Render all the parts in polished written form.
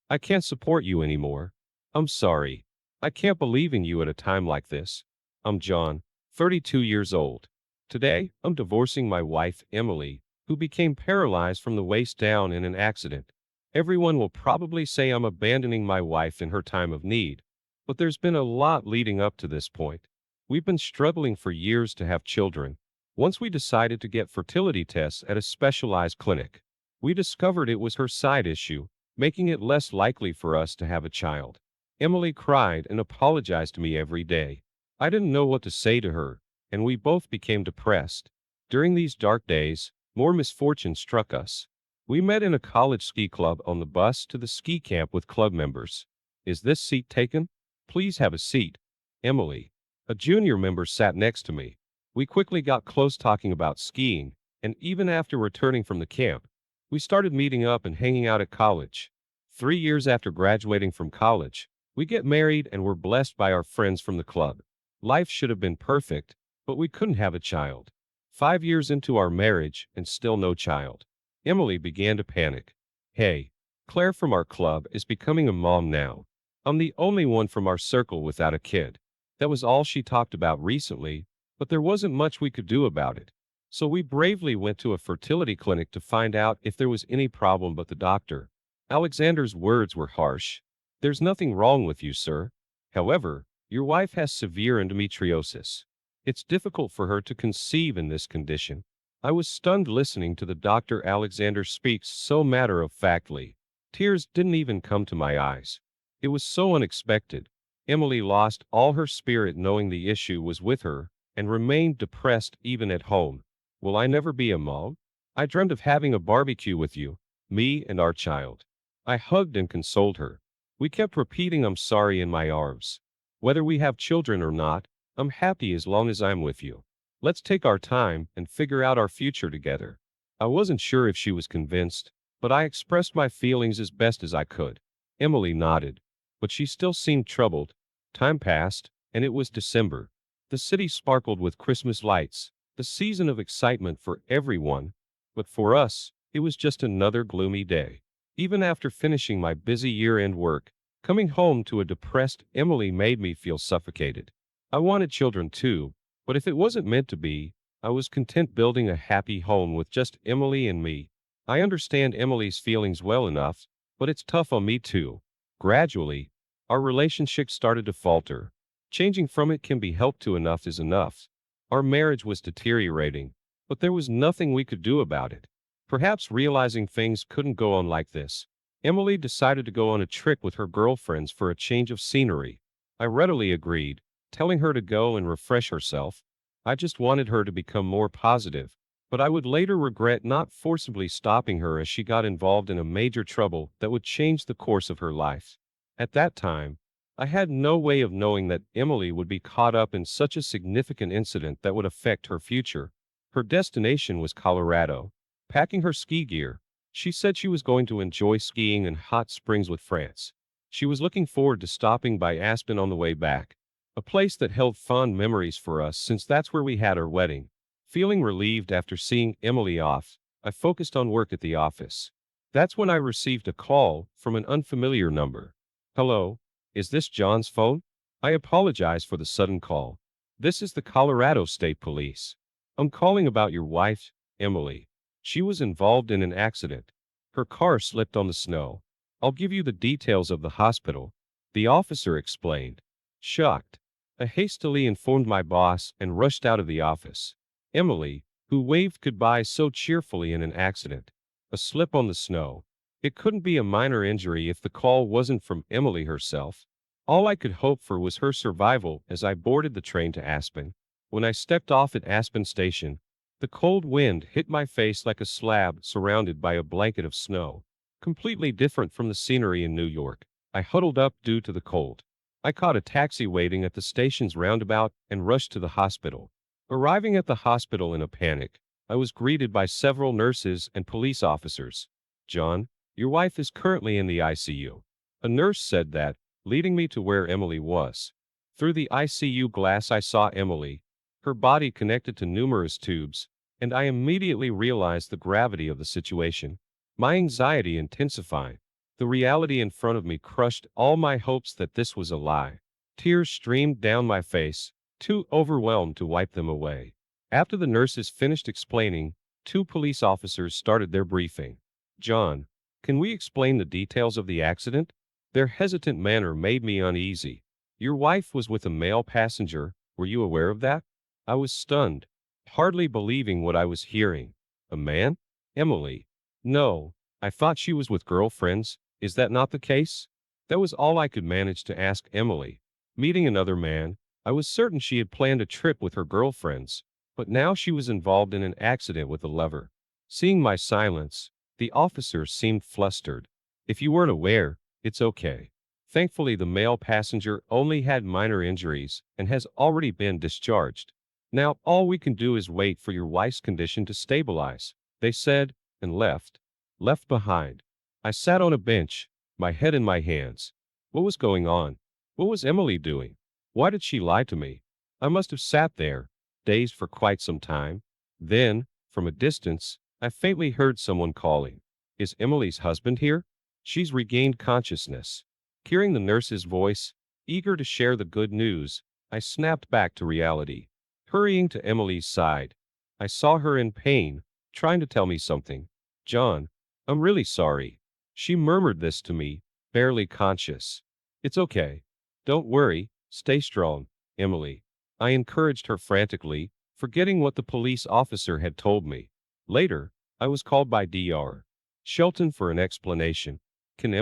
I can't support you anymore. I'm sorry. I can't believe in you at a time like this. I'm John, 32 years old. Today, I'm divorcing my wife, Emily, who became paralyzed from the waist down in an accident. Everyone will probably say I'm abandoning my wife in her time of need, but there's been a lot leading up to this point. We've been struggling for years to have children. Once we decided to get fertility tests at a specialized clinic, we discovered it was her side issue, making it less likely for us to have a child. Emily cried and apologized to me every day. I didn't know what to say to her, and we both became depressed. During these dark days, more misfortune struck us. We met in a college ski club on the bus to the ski camp with club members. Is this seat taken? Please have a seat. Emily, a junior member, sat next to me. We quickly got close talking about skiing, and even after returning from the camp, we started meeting up and hanging out at college. 3 years after graduating from college, we get married and were blessed by our friends from the club. Life should have been perfect, but we couldn't have a child. 5 years into our marriage and still no child. Emily began to panic. Hey, Claire from our club is becoming a mom now. I'm the only one from our circle without a kid. That was all she talked about recently, but there wasn't much we could do about it. So we bravely went to a fertility clinic to find out if there was any problem, but the doctor, Alexander's words were harsh. There's nothing wrong with you, sir. However, your wife has severe endometriosis. It's difficult for her to conceive in this condition. I was stunned listening to the Dr. Alexander speak so matter-of-factly. Tears didn't even come to my eyes. It was so unexpected. Emily lost all her spirit knowing the issue was with her and remained depressed even at home. Will I never be a mom? I dreamed of having a barbecue with you, me and our child. I hugged and consoled her. We kept repeating I'm sorry in my arms. Whether we have children or not, I'm happy as long as I'm with you. Let's take our time and figure out our future together. I wasn't sure if she was convinced, but I expressed my feelings as best as I could. Emily nodded, but she still seemed troubled. Time passed, and it was December. The city sparkled with Christmas lights, the season of excitement for everyone, but for us, it was just another gloomy day. Even after finishing my busy year-end work, coming home to a depressed Emily made me feel suffocated. I wanted children too, but if it wasn't meant to be, I was content building a happy home with just Emily and me. I understand Emily's feelings well enough, but it's tough on me too. Gradually, our relationship started to falter. Changing from it can be helped to enough is enough. Our marriage was deteriorating, but there was nothing we could do about it. Perhaps realizing things couldn't go on like this, Emily decided to go on a trip with her girlfriends for a change of scenery. I readily agreed, telling her to go and refresh herself. I just wanted her to become more positive, but I would later regret not forcibly stopping her as she got involved in a major trouble that would change the course of her life. At that time, I had no way of knowing that Emily would be caught up in such a significant incident that would affect her future. Her destination was Colorado. Packing her ski gear, she said she was going to enjoy skiing in hot springs with France. She was looking forward to stopping by Aspen on the way back, a place that held fond memories for us since that's where we had our wedding. Feeling relieved after seeing Emily off, I focused on work at the office. That's when I received a call from an unfamiliar number. Hello, is this John's phone? I apologize for the sudden call. This is the Colorado State Police. I'm calling about your wife, Emily. She was involved in an accident. Her car slipped on the snow. I'll give you the details of the hospital, the officer explained. Shocked, I hastily informed my boss and rushed out of the office. Emily, who waved goodbye so cheerfully in an accident, a slip on the snow. It couldn't be a minor injury if the call wasn't from Emily herself. All I could hope for was her survival as I boarded the train to Aspen. When I stepped off at Aspen Station, the cold wind hit my face like a slab surrounded by a blanket of snow. Completely different from the scenery in New York, I huddled up due to the cold. I caught a taxi waiting at the station's roundabout and rushed to the hospital. Arriving at the hospital in a panic, I was greeted by several nurses and police officers. John, your wife is currently in the ICU. A nurse said that, leading me to where Emily was. Through the ICU glass I saw Emily, her body connected to numerous tubes, and I immediately realized the gravity of the situation. My anxiety intensified. The reality in front of me crushed all my hopes that this was a lie. Tears streamed down my face, too overwhelmed to wipe them away. After the nurses finished explaining, two police officers started their briefing. John, can we explain the details of the accident? Their hesitant manner made me uneasy. Your wife was with a male passenger. Were you aware of that? I was stunned, hardly believing what I was hearing. A man? Emily. No, I thought she was with girlfriends. Is that not the case? That was all I could manage to ask Emily. Meeting another man, I was certain she had planned a trip with her girlfriends, but now she was involved in an accident with a lover. Seeing my silence, the officer seemed flustered. If you weren't aware, it's okay. Thankfully, the male passenger only had minor injuries and has already been discharged. Now, all we can do is wait for your wife's condition to stabilize, they said, and left. Left behind. I sat on a bench, my head in my hands. What was going on? What was Emily doing? Why did she lie to me? I must have sat there, dazed for quite some time. Then, from a distance, I faintly heard someone calling. Is Emily's husband here? She's regained consciousness. Hearing the nurse's voice, eager to share the good news, I snapped back to reality. Hurrying to Emily's side, I saw her in pain, trying to tell me something. John, I'm really sorry. She murmured this to me, barely conscious. It's okay. Don't worry, stay strong, Emily. I encouraged her frantically, forgetting what the police officer had told me. Later, I was called by Dr. Shelton for an explanation. Can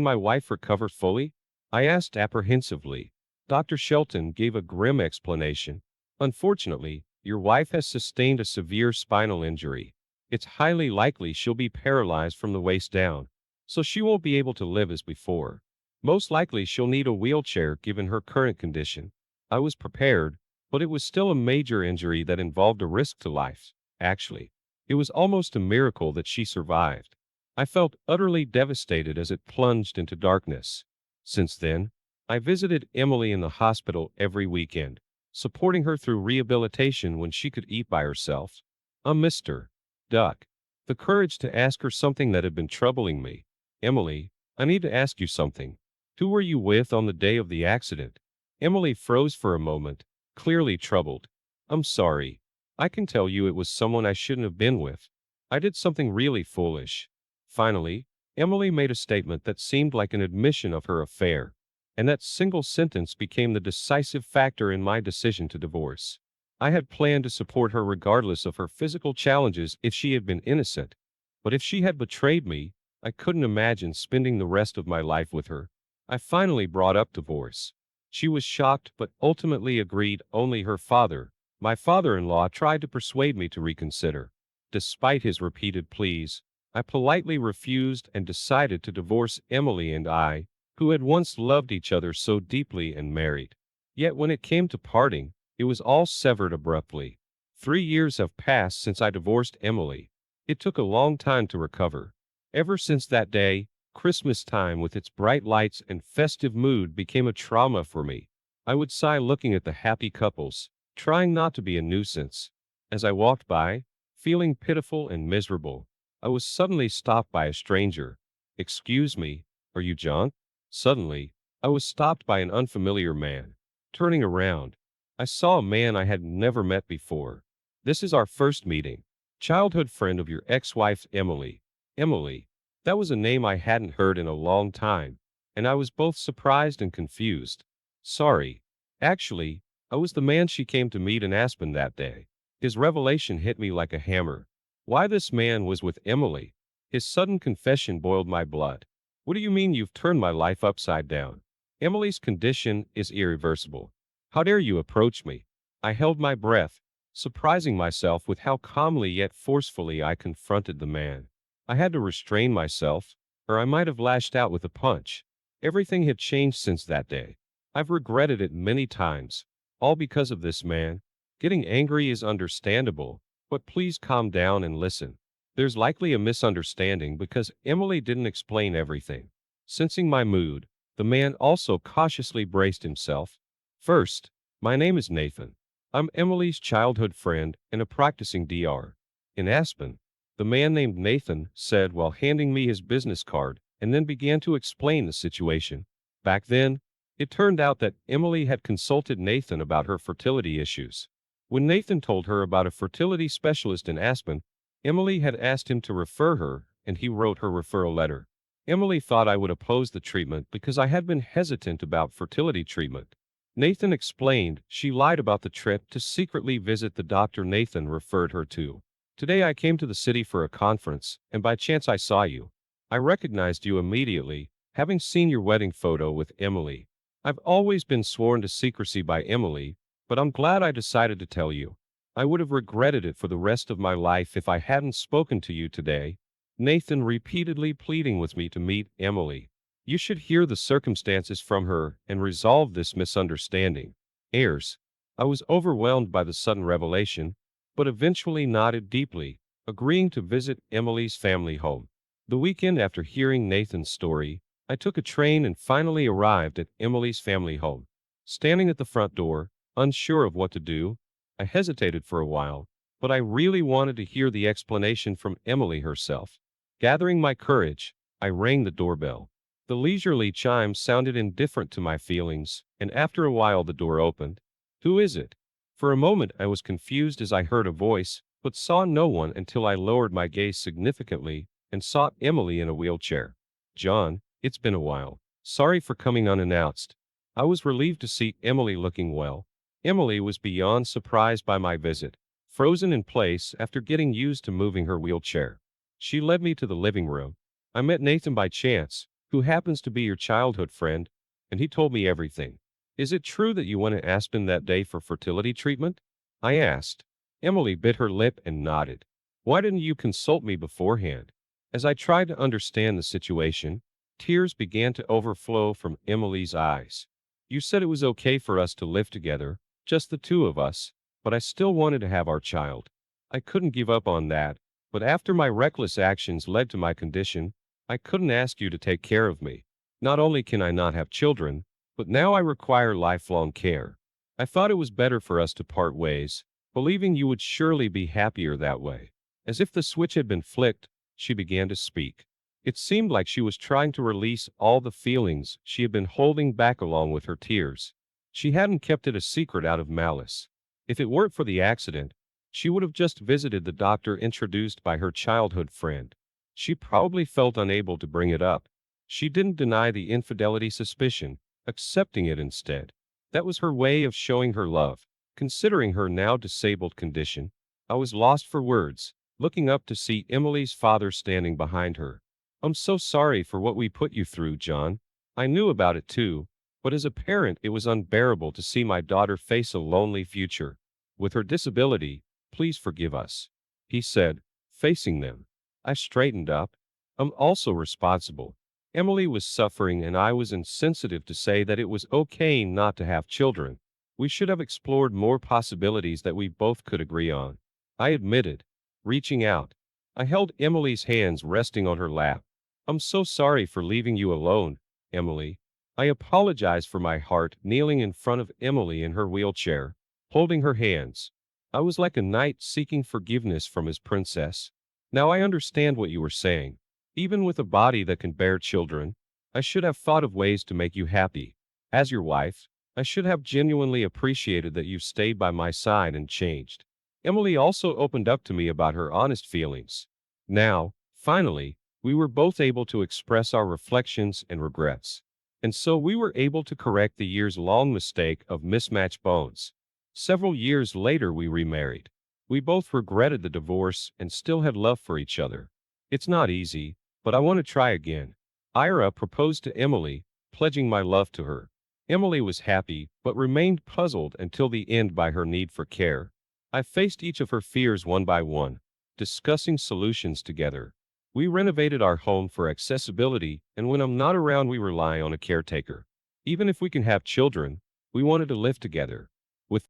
my wife recover fully? I asked apprehensively. Dr. Shelton gave a grim explanation. Unfortunately, your wife has sustained a severe spinal injury. It's highly likely she'll be paralyzed from the waist down, so she won't be able to live as before. Most likely she'll need a wheelchair given her current condition. I was prepared, but it was still a major injury that involved a risk to life. Actually, it was almost a miracle that she survived. I felt utterly devastated as it plunged into darkness. Since then, I visited Emily in the hospital every weekend, supporting her through rehabilitation when she could eat by herself. Mr. Duck. The courage to ask her something that had been troubling me. Emily, I need to ask you something. Who were you with on the day of the accident? Emily froze for a moment, clearly troubled. I'm sorry. I can tell you it was someone I shouldn't have been with. I did something really foolish. Finally, Emily made a statement that seemed like an admission of her affair, and that single sentence became the decisive factor in my decision to divorce. I had planned to support her regardless of her physical challenges if she had been innocent, but if she had betrayed me, I couldn't imagine spending the rest of my life with her. I finally brought up divorce. She was shocked but ultimately agreed. Only her father, my father-in-law, tried to persuade me to reconsider. Despite his repeated pleas, I politely refused and decided to divorce Emily and I, who had once loved each other so deeply and married. Yet when it came to parting, it was all severed abruptly. 3 years have passed since I divorced Emily. It took a long time to recover. Ever since that day, Christmas time with its bright lights and festive mood became a trauma for me. I would sigh looking at the happy couples, trying not to be a nuisance. As I walked by, feeling pitiful and miserable, I was suddenly stopped by a stranger. Excuse me, are you John? Suddenly, I was stopped by an unfamiliar man. Turning around, I saw a man I had never met before. This is our first meeting. Childhood friend of your ex-wife, Emily. Emily. That was a name I hadn't heard in a long time, and I was both surprised and confused. Sorry. Actually, I was the man she came to meet in Aspen that day. His revelation hit me like a hammer. Why this man was with Emily. His sudden confession boiled my blood. What do you mean you've turned my life upside down? Emily's condition is irreversible. How dare you approach me? I held my breath, surprising myself with how calmly yet forcefully I confronted the man. I had to restrain myself, or I might have lashed out with a punch. Everything had changed since that day. I've regretted it many times, all because of this man. Getting angry is understandable, but please calm down and listen. There's likely a misunderstanding because Emily didn't explain everything. Sensing my mood, the man also cautiously braced himself. First, my name is Nathan. I'm Emily's childhood friend and a practicing DR. In Aspen, the man named Nathan said while handing me his business card. and then began to explain the situation. Back then, it turned out that Emily had consulted Nathan about her fertility issues. When Nathan told her about a fertility specialist in Aspen, Emily had asked him to refer her, and he wrote her referral letter. Emily thought I would oppose the treatment because I had been hesitant about fertility treatment. Nathan explained she lied about the trip to secretly visit the doctor Nathan referred her to. Today I came to the city for a conference, and by chance I saw you. I recognized you immediately, having seen your wedding photo with Emily. I've always been sworn to secrecy by Emily, but I'm glad I decided to tell you. I would have regretted it for the rest of my life if I hadn't spoken to you today. Nathan repeatedly pleading with me to meet Emily. You should hear the circumstances from her and resolve this misunderstanding. Heirs. I was overwhelmed by the sudden revelation, but eventually nodded deeply, agreeing to visit Emily's family home. The weekend after hearing Nathan's story, I took a train and finally arrived at Emily's family home. Standing at the front door, unsure of what to do, I hesitated for a while, but I really wanted to hear the explanation from Emily herself. Gathering my courage, I rang the doorbell. The leisurely chime sounded indifferent to my feelings, and after a while the door opened. Who is it? For a moment I was confused as I heard a voice, but saw no one until I lowered my gaze significantly and saw Emily in a wheelchair. John, it's been a while. Sorry for coming unannounced. I was relieved to see Emily looking well. Emily was beyond surprised by my visit, frozen in place after getting used to moving her wheelchair. She led me to the living room. I met Nathan by chance, who happens to be your childhood friend, and he told me everything. Is it true that you went to Aspen that day for fertility treatment? I asked. Emily bit her lip and nodded. Why didn't you consult me beforehand? As I tried to understand the situation, tears began to overflow from Emily's eyes. You said it was okay for us to live together, just the two of us, but I still wanted to have our child. I couldn't give up on that, but after my reckless actions led to my condition, I couldn't ask you to take care of me. Not only can I not have children, but now I require lifelong care. I thought it was better for us to part ways, believing you would surely be happier that way. As if the switch had been flicked, she began to speak. It seemed like she was trying to release all the feelings she had been holding back along with her tears. She hadn't kept it a secret out of malice. If it weren't for the accident, she would have just visited the doctor introduced by her childhood friend. She probably felt unable to bring it up. She didn't deny the infidelity suspicion, accepting it instead. That was her way of showing her love. Considering her now disabled condition, I was lost for words, looking up to see Emily's father standing behind her. I'm so sorry for what we put you through, John. I knew about it too, but as a parent it was unbearable to see my daughter face a lonely future. With her disability, please forgive us, he said, facing them. I straightened up. I'm also responsible. Emily was suffering and I was insensitive to say that it was okay not to have children. We should have explored more possibilities that we both could agree on. I admitted, reaching out. I held Emily's hands resting on her lap. I'm so sorry for leaving you alone, Emily. I apologize for my heart kneeling in front of Emily in her wheelchair, holding her hands. I was like a knight seeking forgiveness from his princess. Now I understand what you were saying. Even with a body that can bear children, I should have thought of ways to make you happy. As your wife, I should have genuinely appreciated that you've stayed by my side and changed. Emily also opened up to me about her honest feelings. Now, finally, we were both able to express our reflections and regrets. And so we were able to correct the years-long mistake of mismatched bones. Several years later we remarried. We both regretted the divorce and still had love for each other. It's not easy, but I want to try again. Ira proposed to Emily, pledging my love to her. Emily was happy, but remained puzzled until the end by her need for care. I faced each of her fears one by one, discussing solutions together. We renovated our home for accessibility, and when I'm not around we rely on a caretaker. Even if we can have children, we wanted to live together.